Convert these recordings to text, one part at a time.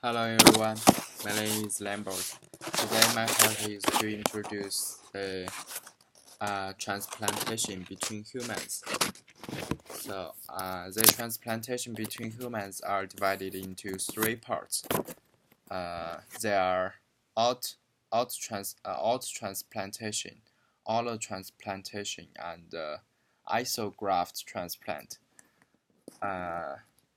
Hello everyone, my name is Lambert. Today my part is to introduce the transplantation between humans. The transplantation between humans are divided into three parts. They are out transplantation, allotransplantation, and isograft transplant.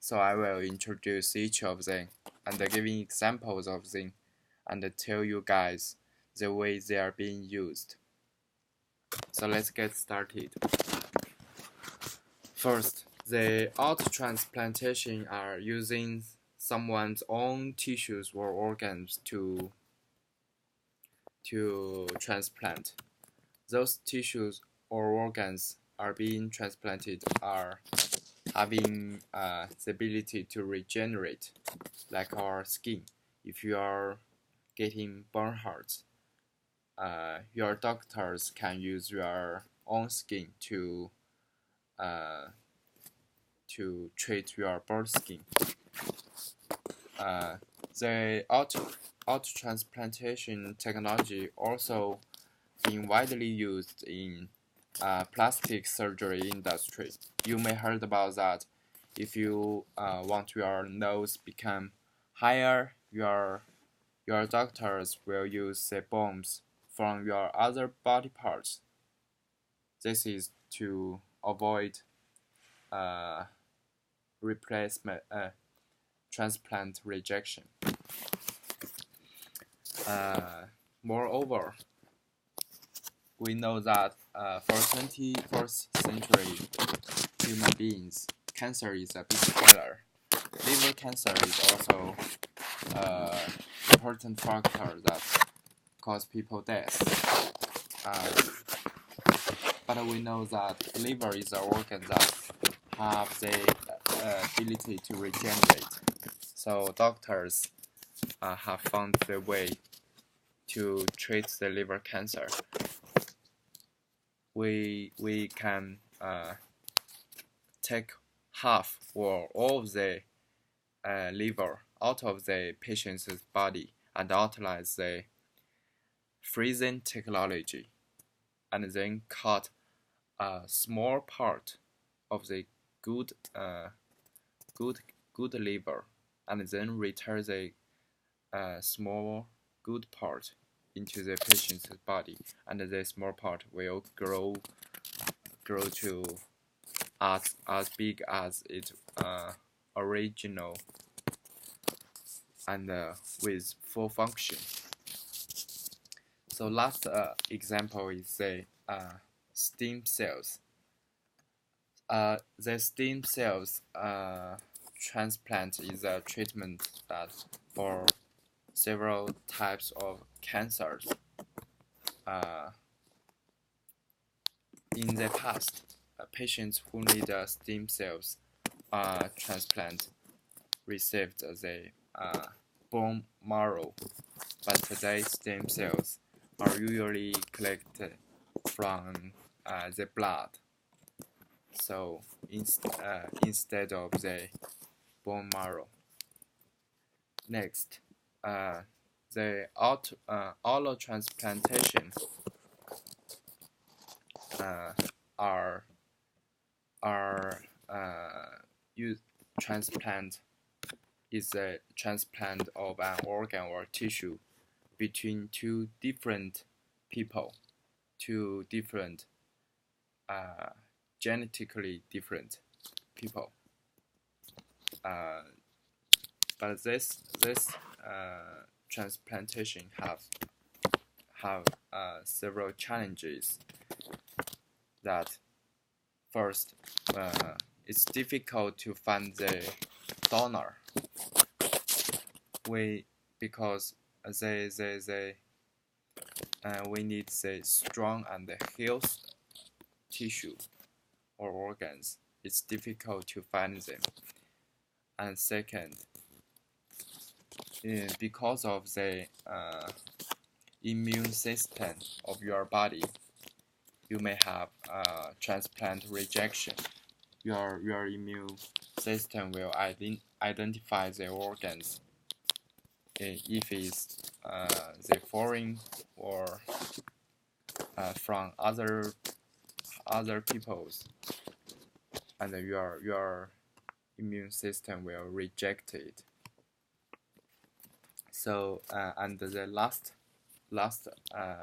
So I will introduce each of them and giving examples of them and tell you guys the way they are being used. So let's get started. First, the transplantation are using someone's own tissues or organs to transplant. Those tissues or organs are being transplanted are having the ability to regenerate, like our skin. If you are getting burn hearts, your doctors can use your own skin uh, to treat your burn skin. The auto transplantation technology also being widely used in plastic surgery industry. You may heard about that. If you want your nose become higher, your doctors will use the bones from your other body parts. This is to avoid uh, replacement transplant rejection. Moreover, we know that for 21st century human beings, cancer is a big killer. Liver cancer is also an important factor that cause people death. But we know that liver is an organ that have the ability to regenerate. So doctors have found the way to treat the liver cancer. We can take half or all of the liver out of the patient's body and utilize the freezing technology, and then cut a small part of the good liver, and then return the small good part into the patient's body, and the small part will grow to as big as its original and with full function. So last example is the stem cells. The stem cells transplant is a treatment that for several types of cancers. In the past, patients who need stem cells transplant received the bone marrow, but today stem cells are usually collected from the blood. So instead of the bone marrow. Next, the allotransplantation are transplant is a transplant of an organ or tissue between two different people, two different genetically different people. But this transplantation have several challenges. That first, it's difficult to find the donor. Because we need the strong and healthy tissue or organs. It's difficult to find them. And second, because of the immune system of your body, you may have transplant rejection. Your immune system will identify the organs if it's the foreign or from other peoples, and your immune system will reject it. So and the last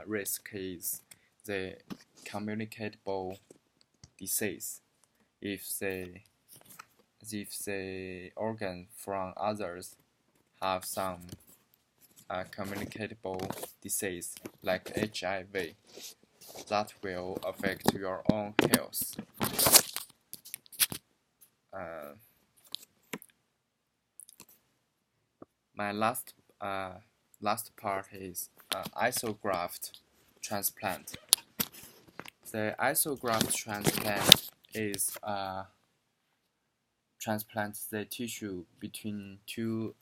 risk is the communicable disease. If the organ from others have some communicable disease like HIV, that will affect your own health. My last part is isograft transplant. The isograft transplant is transplant the tissue between two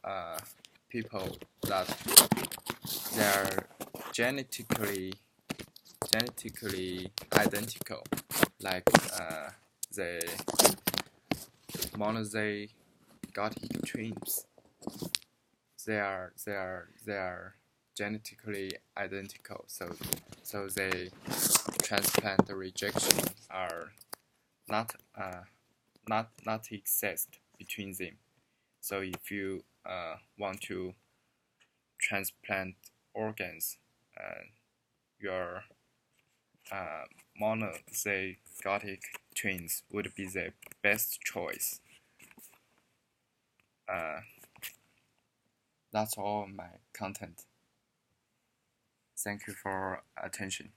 people that they are genetically identical, like the monozygotic twins. They are genetically identical, so the transplant rejection are not exist between them. So if you want to transplant organs, your monozygotic twins would be the best choice. That's all my content. Thank you for attention.